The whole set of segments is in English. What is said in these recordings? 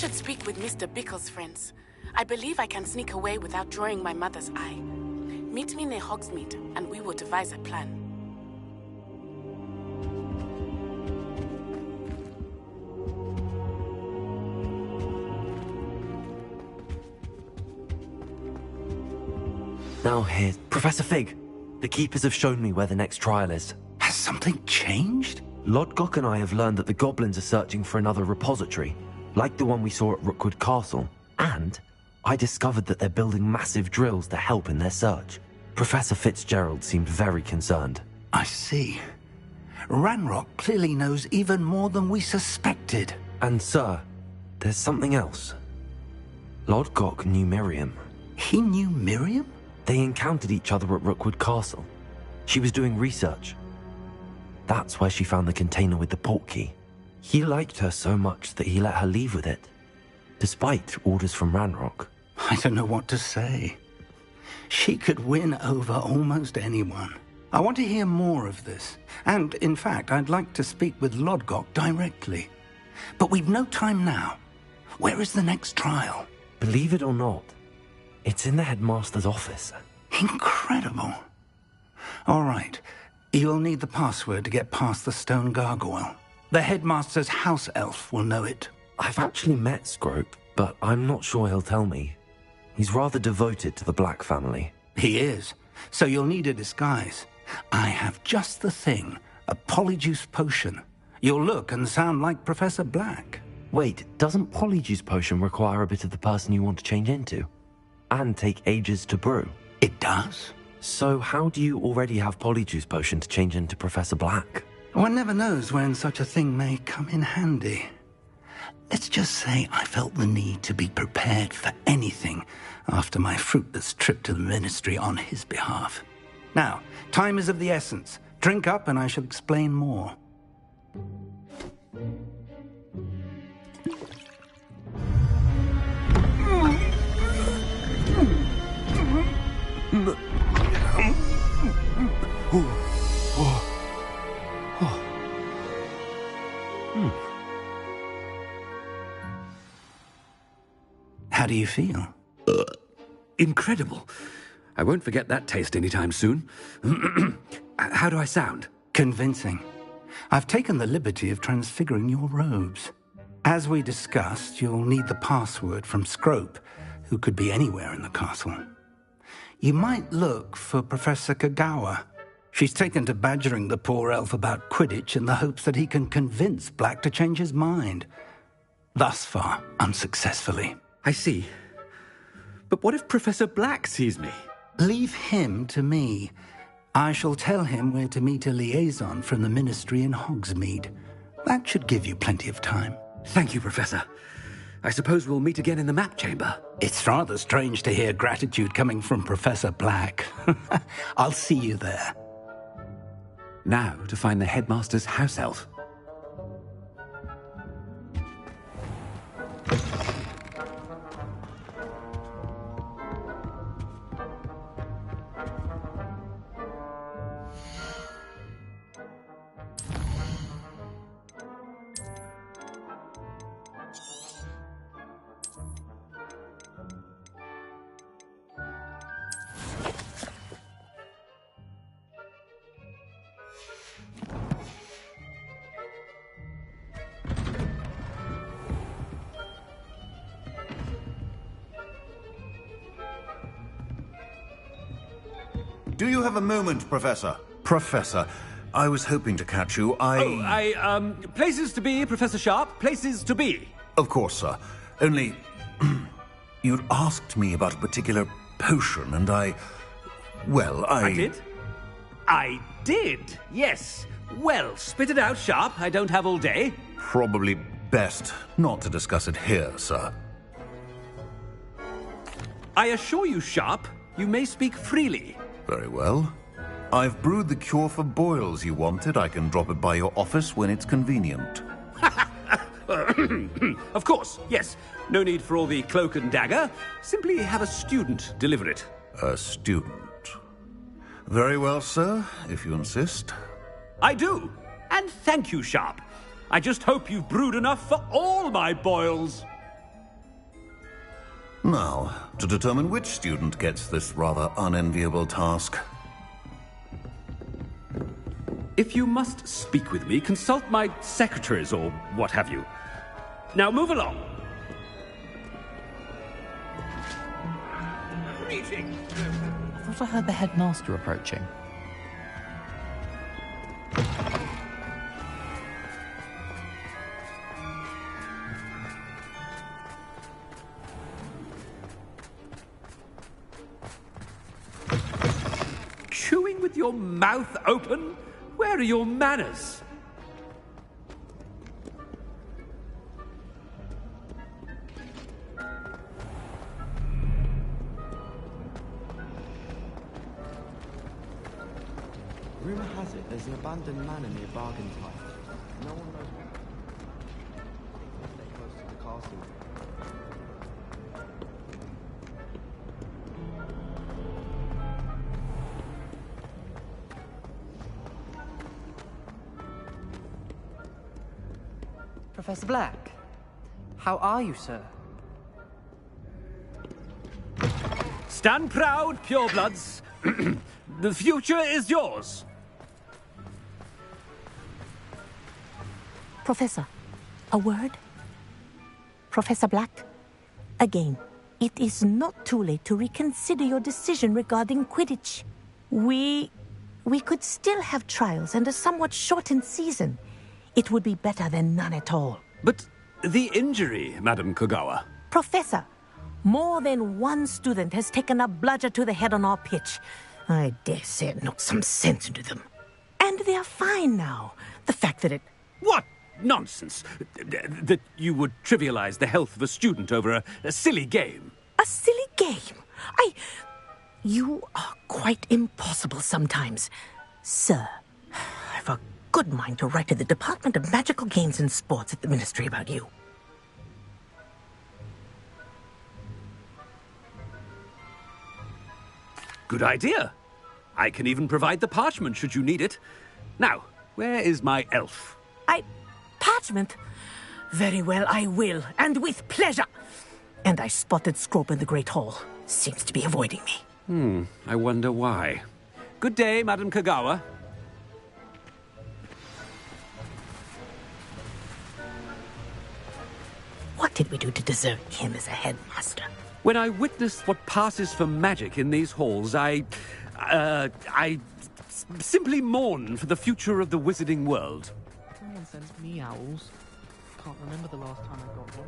should speak with Mr. Bickle's friends. I believe I can sneak away without drawing my mother's eye. Meet me near Hogsmeade, and we will devise a plan. Now here, Professor Fig. The Keepers have shown me where the next trial is. Has something changed? Lodgok and I have learned that the goblins are searching for another repository, like the one we saw at Rookwood Castle. And I discovered that they're building massive drills to help in their search. Professor Fitzgerald seemed very concerned. I see. Ranrock clearly knows even more than we suspected. And sir, there's something else. Lodgok knew Miriam. He knew Miriam? They encountered each other at Rookwood Castle. She was doing research. That's where she found the container with the portkey. He liked her so much that he let her leave with it, despite orders from Ranrock. I don't know what to say. She could win over almost anyone. I want to hear more of this. And, in fact, I'd like to speak with Lodgok directly. But we've no time now. Where is the next trial? Believe it or not, it's in the headmaster's office. Incredible. All right. You'll need the password to get past the stone gargoyle. The headmaster's house elf will know it. I've actually met Scrope, but I'm not sure he'll tell me. He's rather devoted to the Black family. He is. So you'll need a disguise. I have just the thing. A polyjuice potion. You'll look and sound like Professor Black. Wait, doesn't Polyjuice Potion require a bit of the person you want to change into? And take ages to brew? It does. So how do you already have Polyjuice Potion to change into Professor Black? One never knows when such a thing may come in handy. Let's just say I felt the need to be prepared for anything after my fruitless trip to the Ministry on his behalf. Now, time is of the essence. Drink up and I shall explain more. How do you feel? Incredible. I won't forget that taste anytime soon. How do I sound? Convincing. I've taken the liberty of transfiguring your robes. As we discussed, you'll need the password from Scrope, who could be anywhere in the castle. You might look for Professor Kagawa. She's taken to badgering the poor elf about Quidditch in the hopes that he can convince Black to change his mind. Thus far, unsuccessfully. I see. But what if Professor Black sees me? Leave him to me. I shall tell him where to meet a liaison from the Ministry in Hogsmeade. That should give you plenty of time. Thank you, Professor. I suppose we'll meet again in the map chamber. It's rather strange to hear gratitude coming from Professor Black. I'll see you there. Now to find the headmaster's house elf. Do you have a moment, Professor? Professor, I was hoping to catch you. Places to be, Professor Sharp. Places to be. Of course, sir. Only, you'd asked me about a particular potion, and I did? I did, yes. Well, spit it out, Sharp. I don't have all day. Probably best not to discuss it here, sir. I assure you, Sharp, you may speak freely. Very well. I've brewed the cure for boils you wanted. I can drop it by your office when it's convenient. Of course, yes. No need for all the cloak and dagger. Simply have a student deliver it. A student. Very well, sir, if you insist. I do. And thank you, Sharp. I just hope you've brewed enough for all my boils. Now, to determine which student gets this rather unenviable task. If you must speak with me, consult my secretaries or what have you. Now move along. Greetings. I thought I heard the headmaster approaching. Chewing with your mouth open? Where are your manners? Rumor has it there's an abandoned manor near Bargentine. No one knows what. Stay close to the castle. Professor Black, how are you, sir? Stand proud, purebloods. The future is yours. Professor, a word? Professor Black, again, it is not too late to reconsider your decision regarding Quidditch. We could still have trials and a somewhat shortened season. It would be better than none at all. But the injury, Madam Kogawa. Professor, more than one student has taken a bludger to the head on our pitch. I dare say it knocked some sense into them. And they are fine now. The fact that it... What nonsense! That you would trivialize the health of a student over a silly game. A silly game? You are quite impossible sometimes. Sir, I've a good mind to write to the Department of Magical Games and Sports at the Ministry about you. Good idea. I can even provide the parchment should you need it. Now, where is my elf? Parchment? Very well, I will, and with pleasure. And I spotted Scrope in the Great Hall. Seems to be avoiding me. I wonder why. Good day, Madam Kogawa. What did we do to deserve him as a headmaster? When I witness what passes for magic in these halls, I simply mourn for the future of the wizarding world. Someone sends me owls. Can't remember the last time I got one.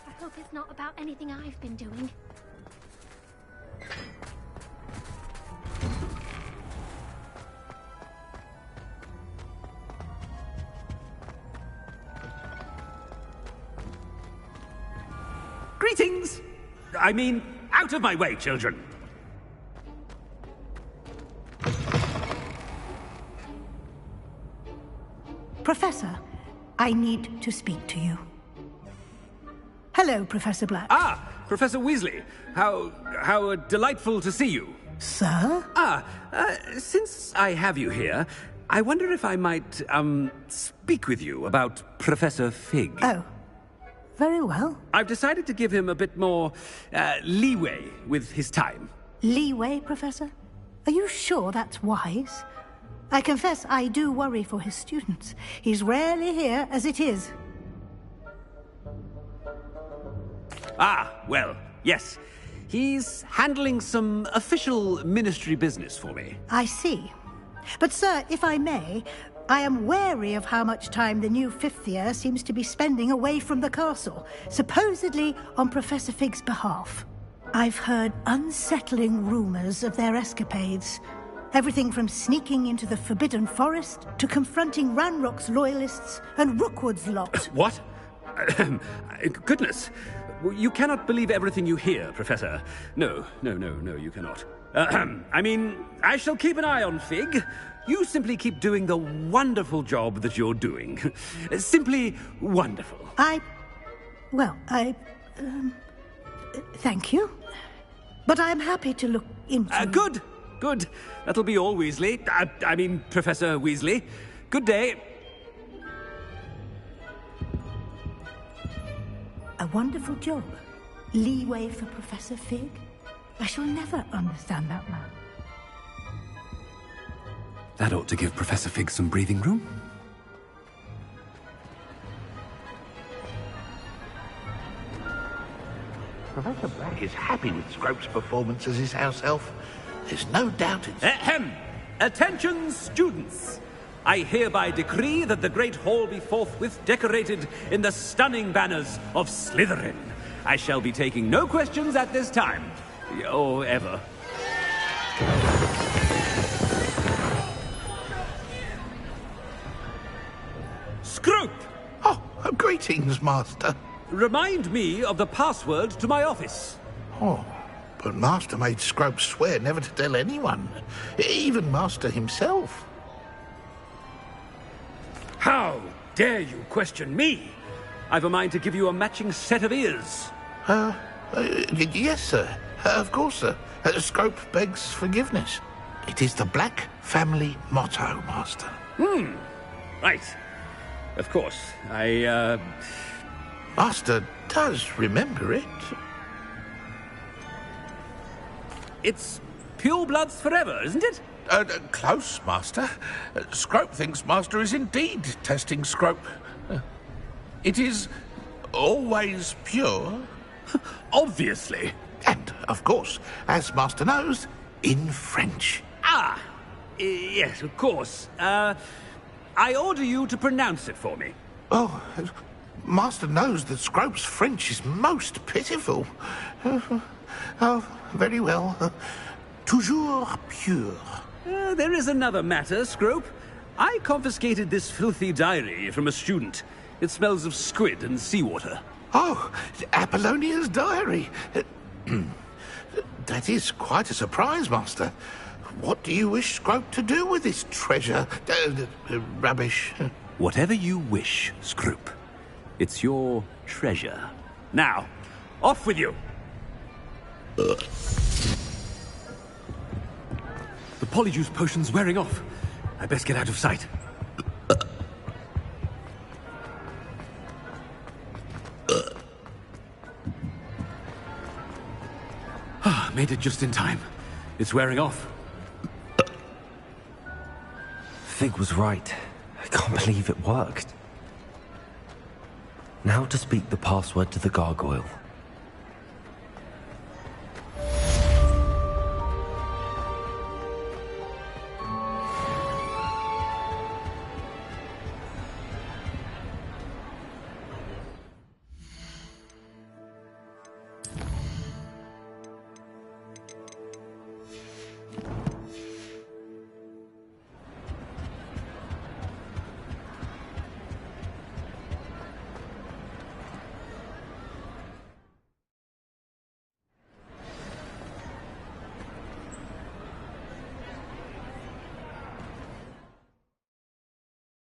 I hope it's not about anything I've been doing. Greetings! I mean, out of my way, children! Professor, I need to speak to you. Hello, Professor Black. Ah, Professor Weasley. How delightful to see you. Sir? Since I have you here, I wonder if I might, speak with you about Professor Fig. Oh, very well. I've decided to give him a bit more, leeway with his time. Leeway, Professor? Are you sure that's wise? I confess I do worry for his students. He's rarely here as it is. Ah, well, yes. He's handling some official ministry business for me. I see. But, sir, if I may, I am wary of how much time the new fifth year seems to be spending away from the castle, supposedly on Professor Fig's behalf. I've heard unsettling rumors of their escapades. Everything from sneaking into the Forbidden Forest to confronting Ranrock's loyalists and Rookwood's lot. What? Goodness. You cannot believe everything you hear, Professor. No, you cannot. I mean, I shall keep an eye on Fig. You simply keep doing the wonderful job that you're doing. Simply wonderful. Thank you. but I am happy to look into... Good, good. That'll be all, Weasley. I mean, Professor Weasley. Good day. A wonderful job. Leeway for Professor Fig. I shall never understand that man. That ought to give Professor Fig some breathing room. Professor Black is happy with Scrope's performance as his house elf. There's no doubt it's... Ahem! Attention, students! I hereby decree that the Great Hall be forthwith decorated in the stunning banners of Slytherin. I shall be taking no questions at this time. Or ever. Scrope! Oh, greetings, Master. Remind me of the password to my office. Oh, but Master made Scrope swear never to tell anyone, even Master himself. How dare you question me? I've a mind to give you a matching set of ears. Yes, sir. Of course, sir. Scrope begs forgiveness. It is the Black family motto, Master. Right. Of course. Master does remember it. It's pure bloods forever, isn't it? Close, Master. Scrope thinks Master is indeed testing Scrope. It is always pure. Obviously. And, of course, as Master knows, in French. Yes, of course. I order you to pronounce it for me. Oh, Master knows that Scrope's French is most pitiful. Oh, very well. Toujours pure. There is another matter, Scrope. I confiscated this filthy diary from a student. It smells of squid and seawater. Oh, Apollonia's diary. That is quite a surprise, Master. What do you wish Scrope to do with this treasure? Rubbish. Whatever you wish, Scrope. It's your treasure. Now, off with you. The polyjuice potion's wearing off. I best get out of sight. Made it just in time. It's wearing off. Fig was right. I can't believe it worked. Now to speak the password to the gargoyle.